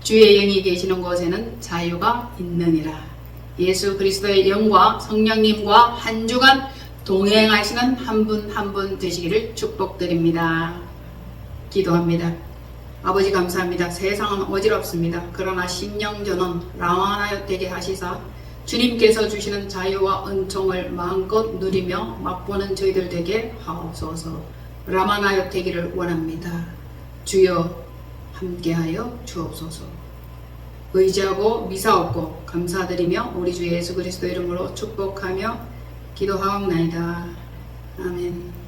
주의 영이 계시는 곳에는 자유가 있느니라. 예수 그리스도의 영과 성령님과 한 주간 동행하시는 한 분 한 분 되시기를 축복드립니다. 기도합니다. 아버지 감사합니다. 세상은 어지럽습니다. 그러나 심령전은 라완하여 되게 하시사 주님께서 주시는 자유와 은총을 마음껏 누리며 맛보는 저희들 되게 하옵소서. 라마나역 되기를 원합니다. 주여 함께하여 주옵소서. 의지하고 미사옵고 감사드리며 우리 주 예수 그리스도 이름으로 축복하며 기도하옵나이다. 아멘.